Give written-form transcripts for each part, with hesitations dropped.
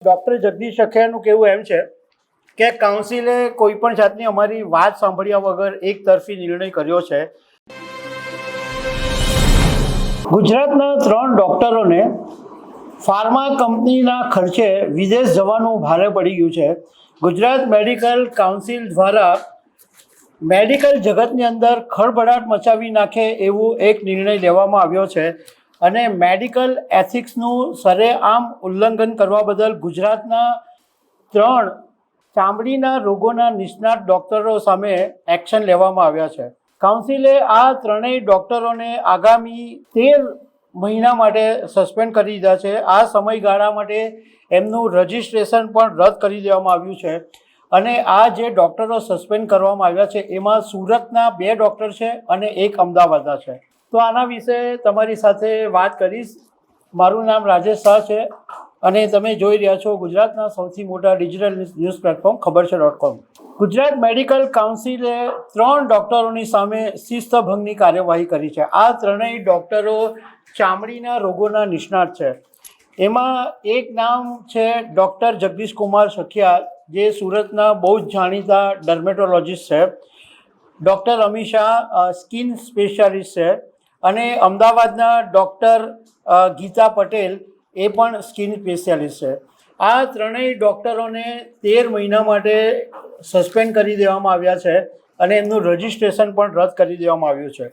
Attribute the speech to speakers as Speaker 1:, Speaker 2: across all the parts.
Speaker 1: Doctor Jagdish સખિયાનું કહેવું એમ છે કે કાઉન્સિલે કોઈ પણ જાતની અમારી વાત સાંભળ્યા વગર એક તરફી નિર્ણય કર્યો છે. ગુજરાતના 3 ડૉક્ટરોને ફાર્મા કંપનીના ખર્ચે વિદેશ જવાનું ભારે પડી ગયું છે. ગુજરાત મેડિકલ કાઉન્સિલ દ્વારા મેડિકલ જગતની અંદર ખળભળાટ મચાવી નાખે એવું એક નિર્ણય લેવામાં આવ્યો છે અને મેડિકલ એથિક્સનું સરેઆમ ઉલ્લંઘન કરવા બદલ ગુજરાતના 3 ચામડીના રોગોના નિષ્ણાત ડૉક્ટરો સામે એક્શન લેવામાં આવ્યા છે. કાઉન્સિલે આ 3 ડૉક્ટરોને આગામી 13 મહિના માટે સસ્પેન્ડ કરી દીધા છે. આ સમયગાળા માટે એમનું રજિસ્ટ્રેશન પણ રદ કરી દેવામાં આવ્યું છે અને આ જે ડૉક્ટરો સસ્પેન્ડ કરવામાં આવ્યા છે એમાં સુરતના 2 ડૉક્ટર છે અને 1 અમદાવાદના છે. તો આના વિશે તમારી સાથે વાત કરીશ. મારું નામ રાજેશ શાહ છે અને તમે જોઈ રહ્યા છો ગુજરાતના સૌથી મોટા ડિજિટલ ન્યૂઝ પ્લેટફોર્મ ખબરછે.com. ગુજરાત મેડિકલ કાઉન્સિલે 3 ડૉક્ટરોની સામે શિસ્તભંગની કાર્યવાહી કરી છે. આ 3 ડૉક્ટરો ચામડીના રોગોના નિષ્ણાત છે. એમાં એક નામ છે ડૉક્ટર જગદીશ કુમાર સખિયા, જે સુરતના બહુ જ જાણીતા ડર્મેટોલોજીસ્ટ છે. ડૉક્ટર અમીશા સ્કિન સ્પેશિયાલિસ્ટ છે અને અમદાવાદના ડૉક્ટર ગીતા પટેલ એ પણ સ્કિન સ્પેશિયાલિસ્ટ છે. આ 3 ડૉક્ટરોને 13 મહિના માટે સસ્પેન્ડ કરી દેવામાં આવ્યા છે અને એમનું રજિસ્ટ્રેશન પણ રદ કરી દેવામાં આવ્યું છે.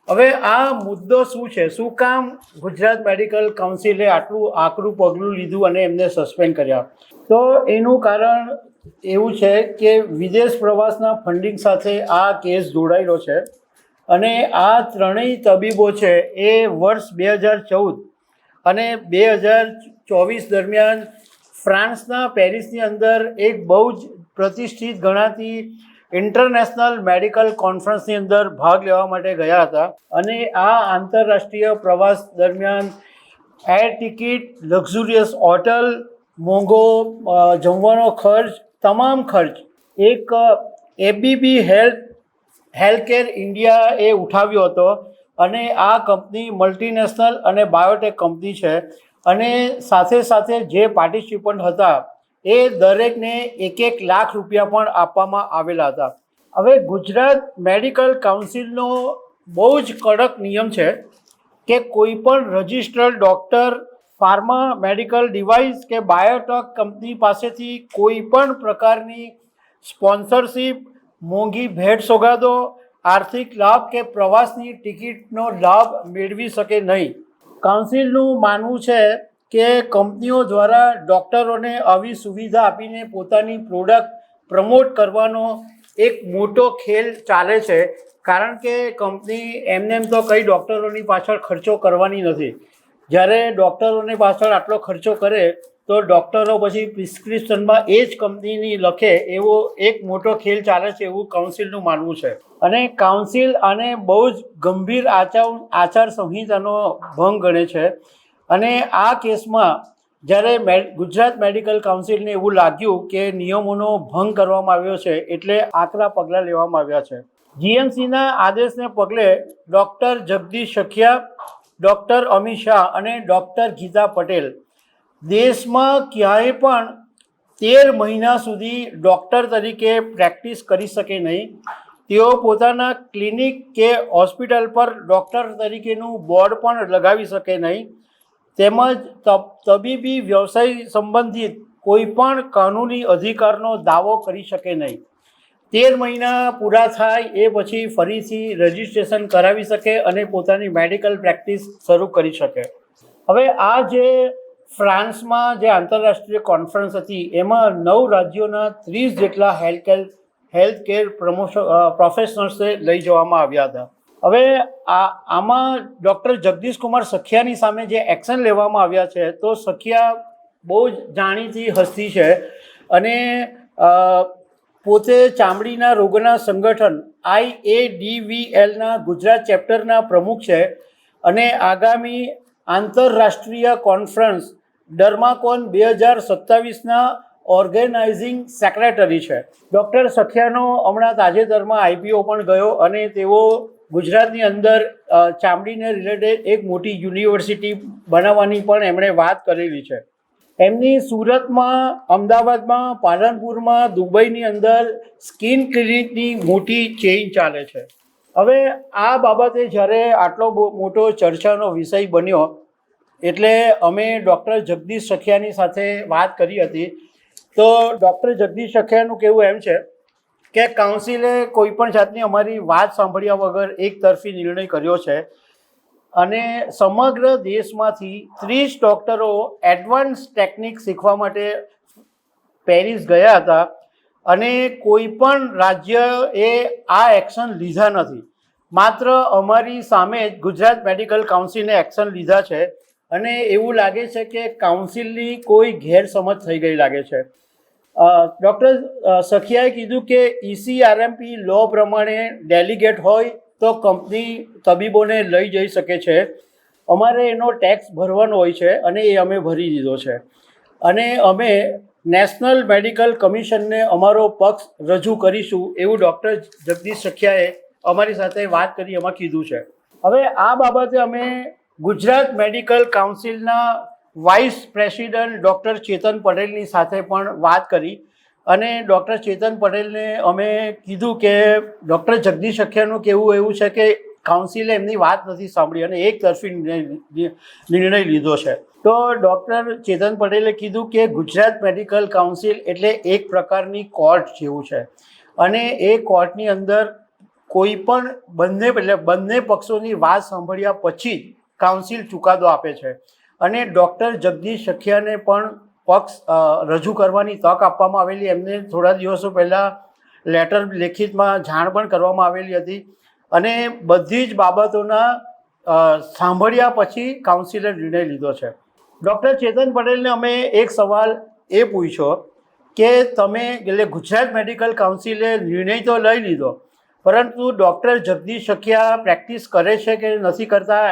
Speaker 1: હવે આ મુદ્દો શું છે? શું કામ ગુજરાત મેડિકલ કાઉન્સિલે આટલું આકરું પગલું લીધું અને એમને સસ્પેન્ડ કર્યા? તો એનું કારણ એવું છે કે વિદેશ પ્રવાસના ફંડિંગ સાથે આ કેસ જોડાયેલો છે અને આ 3 તબીબો છે એ વર્ષ 2014 અને 2024 દરમિયાન ફ્રાન્સના પેરિસની અંદર એક બહુ જ પ્રતિષ્ઠિત ગણાતી ઇન્ટરનેશનલ મેડિકલ કોન્ફરન્સની અંદર ભાગ લેવા માટે ગયા હતા અને આ આંતરરાષ્ટ્રીય પ્રવાસ દરમિયાન એર ટિકિટ, લક્ઝુરિયસ હોટલ, મોંઘો જમવાનો ખર્ચ, તમામ ખર્ચ એક એબીબી હેલ્થકેર ઇન્ડિયા એ ઉઠાવ્યો હતો અને આ કંપની મલ્ટીનેશનલ અને બાયોટેક કંપની છે અને સાથે સાથે જે પાર્ટિસિપન્ટ હતા એ દરેકને 1-1 લાખ રૂપિયા પણ આપવામાં આવેલા હતા. હવે ગુજરાત મેડિકલ કાઉન્સિલનો બહુ જ કડક નિયમ છે કે કોઈ પણ registered doctor pharma medical device કે બાયોટેક કંપની પાસેથી કોઈ પણ પ્રકારની સ્પોન્સરશિપ, મોંઘી ભેટ સોગાદો, આર્થિક લાભ કે પ્રવાસની ટિકિટનો લાભ મેળવી શકે નહીં. કાઉન્સિલનું માનવું છે કે કંપનીઓ દ્વારા ડૉક્ટરોને આવી સુવિધા આપીને પોતાની પ્રોડક્ટ પ્રમોટ કરવાનો એક મોટો ખેલ ચાલે છે, કારણ કે કંપની એમને એમ તો કઈ ડૉક્ટરોની પાછળ ખર્ચો કરવાની નથી. જ્યારે ડૉક્ટરોની પાછળ આટલો ખર્ચો કરે તો ડૉક્ટરો પછી પ્રિસ્ક્રિપ્શનમાં એ જ કંપનીની લખે એવો એક મોટો ખેલ ચાલે છે એવું કાઉન્સિલનું માનવું છે. અને કાઉન્સિલ આને બહુ જ ગંભીર આચાર સંહિતાનો ભંગ ગણે છે અને આ કેસમાં જ્યારે ગુજરાત મેડિકલ કાઉન્સિલને એવું લાગ્યું કે નિયમોનો ભંગ કરવામાં આવ્યો છે એટલે આકરા પગલાં લેવામાં આવ્યા છે. જીએમસીના આદેશને પગલે ડૉક્ટર જગદીશ સખિયા, ડૉક્ટર અમીશા અને ડૉક્ટર ગીતા પટેલ દેશમાં ક્યાંય પણ 13 મહિના સુધી ડૉક્ટર તરીકે પ્રેક્ટિસ કરી શકે નહીં. તેઓ પોતાના ક્લિનિક કે હોસ્પિટલ પર ડૉક્ટર તરીકેનું બોર્ડ પણ લગાવી શકે નહીં, તેમજ તબીબી વ્યવસાય સંબંધિત કોઈ પણ કાનૂની અધિકારનો દાવો કરી શકે નહીં. 13 મહિના પૂરા થાય એ પછી ફરીથી રજિસ્ટ્રેશન કરાવી શકે અને પોતાની મેડિકલ પ્રેક્ટિસ શરૂ કરી શકે. હવે આ જે ફ્રાન્સમાં જે આંતરરાષ્ટ્રીય કોન્ફરન્સ હતી એમાં 9 રાજ્યોના 30 જેટલા હેલ્થકેર પ્રોફેશનલ્સને લઈ જવામાં આવ્યા હતા. હવે આમાં ડૉક્ટર જગદીશ કુમાર સખિયાની સામે જે એક્શન લેવામાં આવ્યા છે તો સખિયા બહુ જ જાણીતી હસ્તી છે અને પોતે ચામડીના રોગોના સંગઠન IADVLના ગુજરાત ચેપ્ટરના પ્રમુખ છે અને આગામી આંતરરાષ્ટ્રીય કોન્ફરન્સ ડર્માકોન 2027ના ઓર્ગેનાઇઝિંગ સેક્રેટરી છે. ડૉક્ટર સખિયાનો હમણાં તાજેતરમાં IPO પણ ગયો અને તેઓ ગુજરાતની અંદર ચામડીને રિલેટેડ એક મોટી યુનિવર્સિટી બનાવવાની પણ એમણે વાત કરેલી છે. એમની સુરતમાં, અમદાવાદમાં, પાલનપુરમાં, દુબઈની અંદર સ્કિન ક્લિનિકની મોટી ચેઇન ચાલે છે. હવે આ બાબતે જ્યારે આટલો મોટો ચર્ચાનો વિષય બન્યો એટલે અમે ડૉક્ટર જગદીશ સખિયાની સાથે વાત કરી હતી. તો ડૉક્ટર જગદીશ સખિયાનું કહેવું એમ છે કે કાઉન્સિલે કોઈપણ જાતની અમારી વાત સાંભળ્યા વગર એકતરફી નિર્ણય કર્યો છે અને સમગ્ર દેશમાંથી 30 ડૉક્ટરો એડવાન્સ ટેકનિક શીખવા માટે પેરિસ ગયા હતા અને કોઈ પણ રાજ્યએ આ એક્શન લીધા નથી. માત્ર અમારી સામે જ ગુજરાત મેડિકલ કાઉન્સિલે એક્શન લીધા છે અને એવું લાગે છે કે કાઉન્સિલની કોઈ ગેરસમજ થઈ ગઈ લાગે છે. ડૉક્ટર સખિયાએ કીધું કે ECRMP લો પ્રમાણે ડેલિગેટ હોય તો કંપની તબીબોને લઈ જઈ શકે છે. અમારે એનો ટેક્સ ભરવાનો હોય છે અને એ અમે ભરી દીધો છે અને અમે નેશનલ મેડિકલ કમિશનને અમારો પક્ષ રજૂ કરીશું એવું ડૉક્ટર જગદીશ સખિયાએ અમારી સાથે વાત કરી એમાં કીધું છે. હવે આ બાબતે અમે ગુજરાત મેડિકલ કાઉન્સિલના વાઇસ પ્રેસિડન્ટ ડૉક્ટર ચેતન પટેલની સાથે પણ વાત કરી અને ડૉક્ટર ચેતન પટેલને અમે કીધું કે ડૉક્ટર જગદીશ સખિયાનું કહેવું એવું છે કે કાઉન્સિલે એમની વાત નથી સાંભળી અને એકતરફી નિર્ણય લીધો છે. તો ડૉક્ટર ચેતન પટેલે કીધું કે ગુજરાત મેડિકલ કાઉન્સિલ એટલે એક પ્રકારની કોર્ટ જેવું છે અને એ કોર્ટની અંદર કોઈ પણ બંને પક્ષોની વાત સાંભળ્યા પછી જ કાઉન્સિલ ચુકાદો આપે છે અને ડૉક્ટર જગદીશ સખિયાને પણ પક્ષ રજૂ કરવાની તક આપવામાં આવેલી. એમને થોડા દિવસો પહેલાં લેટર લેખિતમાં જાણ પણ કરવામાં આવેલી હતી અને બધી જ બાબતોના સાંભળ્યા પછી કાઉન્સિલે નિર્ણય લીધો છે. ડૉક્ટર ચેતન પટેલને અમે એક સવાલ એ પૂછ્યો કે તમે એટલે ગુજરાત મેડિકલ કાઉન્સિલે નિર્ણય તો લઈ લીધો પરંતુ ડૉક્ટર જગદીશ સખિયા પ્રેક્ટિસ કરે છે કે નથી કરતા,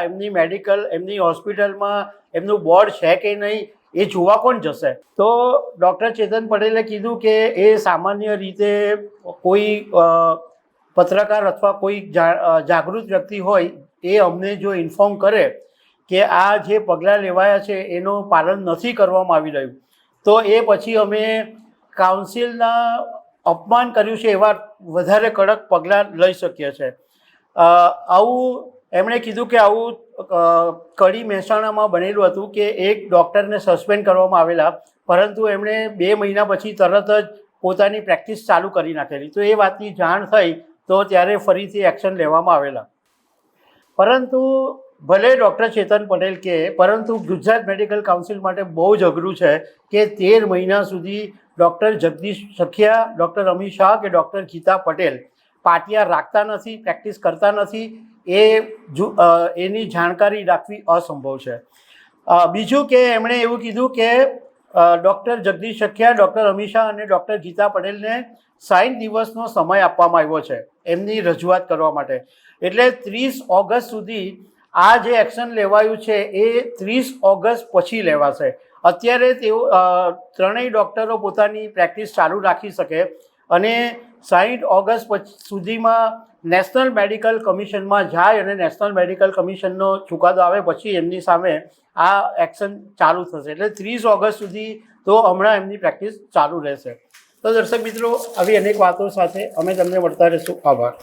Speaker 1: એમની હોસ્પિટલમાં એમનું બોર્ડ છે કે નહીં એ જોવા કોણ જશે? તો ડૉક્ટર ચેતન પટેલે કીધું કે એ સામાન્ય રીતે કોઈ પત્રકાર અથવા કોઈ જાગૃત વ્યક્તિ હોય એ અમને જો ઇન્ફોર્મ કરે કે આ જે પગલાં લેવાયા છે એનું પાલન નથી કરવામાં આવી રહ્યું તો એ પછી અમે કાઉન્સિલના અપમાન કર્યું છે એવા વધારે કડક પગલાં લઈ શકીએ છીએ. આવું એમણે કીધું કે આવું કડી મહેસાણામાં બનેલું હતું કે એક ડૉક્ટરને સસ્પેન્ડ કરવામાં આવેલા પરંતુ એમણે 2 મહિના પછી તરત જ પોતાની પ્રેક્ટિસ ચાલુ કરી નાખેલી. તો એ વાતની જાણ થઈ તો ત્યારે ફરીથી એક્શન લેવામાં આવેલા. પરંતુ ભલે ડૉક્ટર ચેતન પટેલ કહે પરંતુ ગુજરાત મેડિકલ કાઉન્સિલ માટે બહુ જ અઘરું છે કે 13 મહિના સુધી ડૉક્ટર જગદીશ સખિયા, ડૉક્ટર અમિત શાહ કે ડૉક્ટર ગીતા પટેલ પાટિયા રાખતા નથી, પ્રેક્ટિસ કરતા નથી. એની જાણકારી રાખવી અસંભવ છે. બીજું કે એમણે એવું કીધું કે ડૉક્ટર જગદીશ સખિયા, ડૉક્ટર અમિત શાહ અને ડૉક્ટર ગીતા પટેલને 60 દિવસનો સમય આપવામાં આવ્યો છે એમની રજૂઆત કરવા માટે. એટલે 30 ઓગસ્ટ સુધી આ જે એક્શન લેવાયું છે એ 30 ઓગસ્ટ પછી લેવાશે. અત્યારે તેઓ ત્રણેય ડૉક્ટરો પોતાની પ્રેક્ટિસ ચાલુ રાખી શકે અને 60 ઓગસ્ટ સુધીમાં નેશનલ મેડિકલ કમિશનમાં જાય અને નેશનલ મેડિકલ કમિશનનો ચુકાદો આવે પછી એમની સામે આ એક્શન ચાલુ થશે. એટલે 30 ઓગસ્ટ સુધી તો હમણાં એમની પ્રેક્ટિસ ચાલુ રહેશે. તો દર્શક મિત્રો આવી અનેક વાતો સાથે અમે તમને મળતા રહીશું. આભાર.